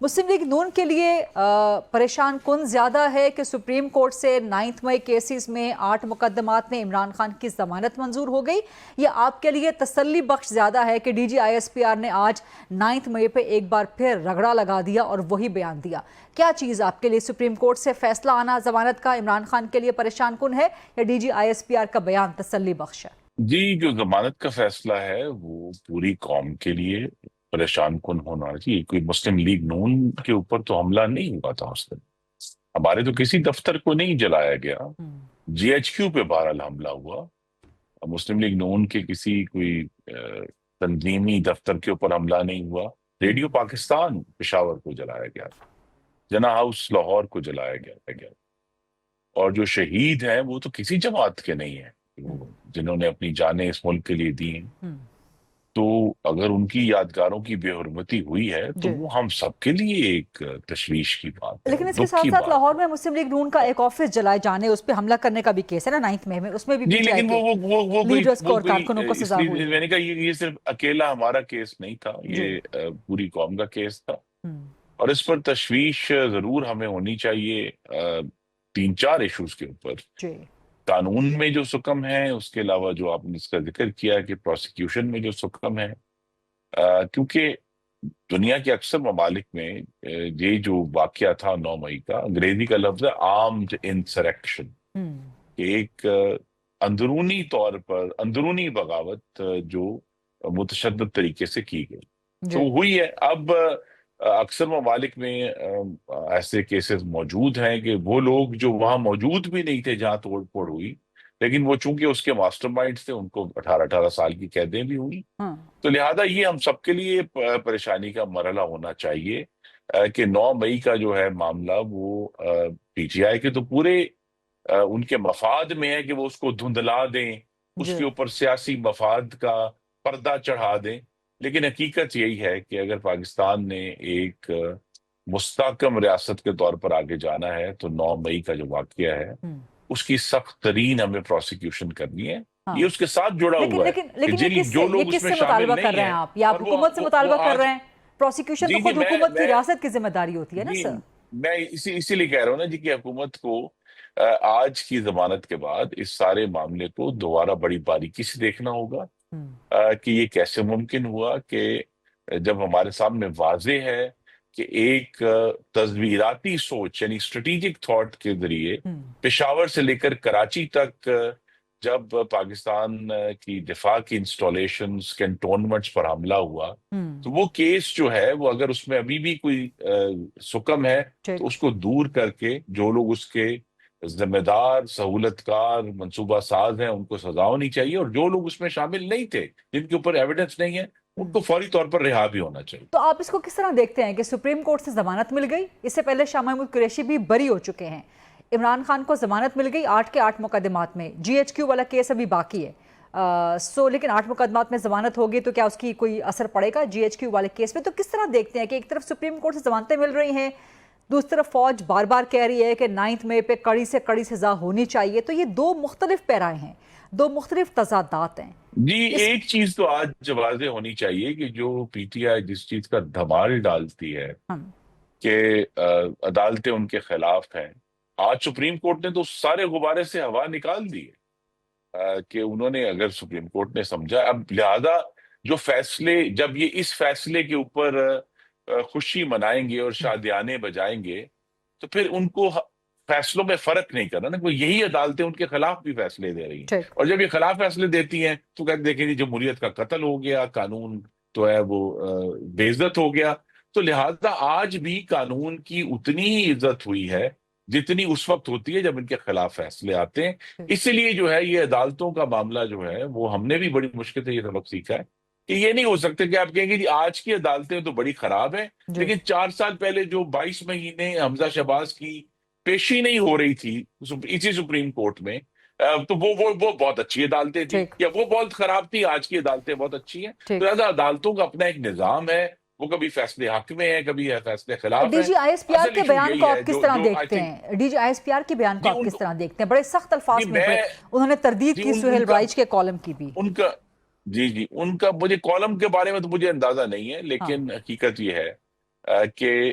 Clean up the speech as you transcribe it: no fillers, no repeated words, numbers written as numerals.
مسلم league نون کے لیے پریشان کن زیادہ ہے کہ سپریم کورٹ سے 9 مئی کیسز میں 8 مقدمات میں عمران خان کی ضمانت منظور ہو گئی، یا آپ کے لیے تسلی بخش زیادہ ہے کہ D G I S P R نے آج 9 مئی پہ ایک بار پھر رگڑا لگا دیا اور وہی بیان دیا؟ کیا چیز آپ کے لیے سپریم کورٹ سے فیصلہ آنا ضمانت کا عمران خان کے لیے پریشان کن ہے، یا D G I S P R کا بیان تسلی بخش ہے؟ جی، جو ضمانت کا فیصلہ ہے وہ پوری قوم کے لیے پریشان کن ہونا چاہیے۔ کوئی مسلم لیگ نون کے اوپر تو حملہ نہیں ہوا تھا اس دن، ہمارے تو کسی دفتر کو نہیں جلایا گیا، جی ایچ کیو پہ بہرحال حملہ ہوا۔ مسلم لیگ نون کے کسی کوئی تنظیمی دفتر کے اوپر حملہ نہیں ہوا۔ ریڈیو پاکستان پشاور کو جلایا گیا، جنا ہاؤس لاہور کو جلایا گیا، اور جو شہید ہیں وہ تو کسی جماعت کے نہیں ہیں، جنہوں نے اپنی جانیں اس ملک کے لیے دی ہیں۔ تو اگر ان کی یادگاروں کی بے حرمتی ہوئی ہے تو وہ ہم سب کے لیے ایک تشویش کی بات ہے، لیکن اس کے ساتھ ساتھ لاہور میں مسلم لیگ نون کا ایک آفس جلائے جانے، اس پہ حملہ کرنے کا بھی کیس ہے نا 9 مئی میں، اس میں بھی جی، لیکن وہ لیڈرز کو اور کارکنوں کو سزا ہوئی۔ میں نے کہا یہ صرف اکیلا ہمارا کیس نہیں تھا، یہ پوری قوم کا کیس تھا، اور اس پر تشویش ضرور ہمیں ہونی چاہیے 3-4 ایشوز کے اوپر۔ قانون میں جو سکم ہے، اس کے علاوہ جو آپ نے اس کا ذکر کیا کہ پروسیکیوشن میں جو سکم ہے، کیونکہ دنیا کے اکثر ممالک میں یہ جو واقعہ تھا 9 مئی کا، انگریزی کا لفظ ہے آرمڈ انسریکشن، کہ ایک اندرونی طور پر اندرونی بغاوت جو متشدد طریقے سے کی گئی تو ہوئی ہے۔ اب اکثر ممالک میں ایسے کیسز موجود ہیں کہ وہ لوگ جو وہاں موجود بھی نہیں تھے جہاں توڑ پھوڑ ہوئی، لیکن وہ چونکہ اس کے ماسٹر مائنڈ تھے، ان کو 18 سال کی قیدیں بھی ہوئی۔ تو لہٰذا یہ ہم سب کے لیے پریشانی کا مرحلہ ہونا چاہیے کہ 9 مئی کا جو ہے معاملہ وہ پی ٹی آئی کے تو پورے ان کے مفاد میں ہے کہ وہ اس کو دھندلا دیں، اس کے اوپر سیاسی مفاد کا پردہ چڑھا دیں، لیکن حقیقت یہی ہے کہ اگر پاکستان نے ایک مستحکم ریاست کے طور پر آگے جانا ہے تو 9 مئی کا جو واقعہ ہے اس کی سخت ترین ہمیں پروسیکیوشن کرنی ہے۔ یہ اس کے ساتھ جڑا ہوا ہے کہ جو لوگ اس میں شامل نہیں ہیں، آپ یا حکومت سے مطالبہ کر رہے ہیں؟ پروسیکیوشن تو خود حکومت کی ریاست کی ذمہ داری ہوتی ہے نا سر۔ میں اسی لیے کہہ رہا ہوں نا جی کہ حکومت کو آج کی ضمانت کے بعد اس سارے معاملے کو دوبارہ بڑی باریکی سے دیکھنا ہوگا کہ یہ کیسے ممکن ہوا کہ جب ہمارے سامنے واضح ہے کہ ایک تصویراتی سوچ یعنی اسٹریٹجک تھاٹ کے ذریعے پشاور سے لے کر کراچی تک جب پاکستان کی دفاع کی انسٹالیشنز کینٹونمنٹس پر حملہ ہوا تو وہ کیس جو ہے وہ اگر اس میں ابھی بھی کوئی سکم ہے تو اس کو دور کر کے جو لوگ اس کے ذمہ دار سہولت کار منصوبہ ساز ہیں ان کو سزا ہونی چاہیے، اور جو لوگ اس میں شامل نہیں تھے جن کے اوپر ایویڈنس نہیں ہے ان کو فوری طور پر رہا بھی ہونا چاہیے۔ تو آپ اس کو کس طرح دیکھتے ہیں کہ سپریم کورٹ سے ضمانت مل گئی، اس سے پہلے شاہ محمود قریشی بھی بری ہو چکے ہیں، عمران خان کو ضمانت مل گئی 8 کے 8 مقدمات میں، جی ایچ کیو والا کیس ابھی باقی ہے، لیکن 8 مقدمات میں ضمانت ہوگی تو کیا اس کی کوئی اثر پڑے گا جی ایچ کیو والے کیس میں؟ تو کس طرح دیکھتے ہیں کہ ایک طرف سپریم کورٹ سے ضمانتیں مل رہی ہیں، دوسری طرف فوج بار بار کہہ رہی ہے کہ 9 مئی پہ کڑی سے کڑی سزا ہونی چاہیے، تو یہ دو مختلف پیرائیں ہیں، دو مختلف تضادات ہیں۔ جی، ایک چیز تو آج واضح ہونی چاہیے کہ جو پی ٹی آئی جس چیز کا دھمال ڈالتی ہے کہ عدالتیں ان کے خلاف ہیں، آج سپریم کورٹ نے تو سارے غبارے سے ہوا نکال دی ہے کہ انہوں نے اگر سپریم کورٹ نے سمجھا، اب لہذا جو فیصلے جب یہ اس فیصلے کے اوپر خوشی منائیں گے اور شادیانے بجائیں گے تو پھر ان کو فیصلوں میں فرق نہیں کرنا نا، یہی عدالتیں ان کے خلاف بھی فیصلے دے رہی ہیں، اور جب یہ خلاف فیصلے دیتی ہیں تو کہتے دیکھیں جی جمہوریت کا قتل ہو گیا، قانون تو ہے وہ بے عزت ہو گیا۔ تو لہذا آج بھی قانون کی اتنی ہی عزت ہوئی ہے جتنی اس وقت ہوتی ہے جب ان کے خلاف فیصلے آتے ہیں۔ اسی لیے جو ہے یہ عدالتوں کا معاملہ جو ہے وہ ہم نے بھی بڑی مشکل سے یہ سبق سیکھا ہے کہ یہ نہیں ہو سکتے کہ آپ کہیں گے جی آج کی عدالتیں تو بڑی خراب ہیں، لیکن 4 سال پہلے جو 22 مہینے حمزہ شہباز کی پیشی نہیں ہو رہی تھی اسی سپریم کورٹ میں تو وہ بہت اچھی عدالتیں تھیں، یا وہ بہت خراب تھی، آج کی عدالتیں بہت اچھی ہیں۔ تو لہٰذا عدالتوں کا اپنا ایک نظام ہے، وہ کبھی فیصلے حق میں ہے، کبھی فیصلے خلاف ہے۔ D G I S P R کے بیان کو آپ کس طرح دیکھتے ہیں؟ D G I S P R کے بیان کو آپ کس طرح دیکھتے ہیں؟ بڑے سخت الفاظ میں انہوں نے تردید کی سہیل رائج کے کالم کی بھی۔ ان کا مجھے کالم کے بارے میں تو مجھے اندازہ نہیں ہے، لیکن حقیقت یہ ہے کہ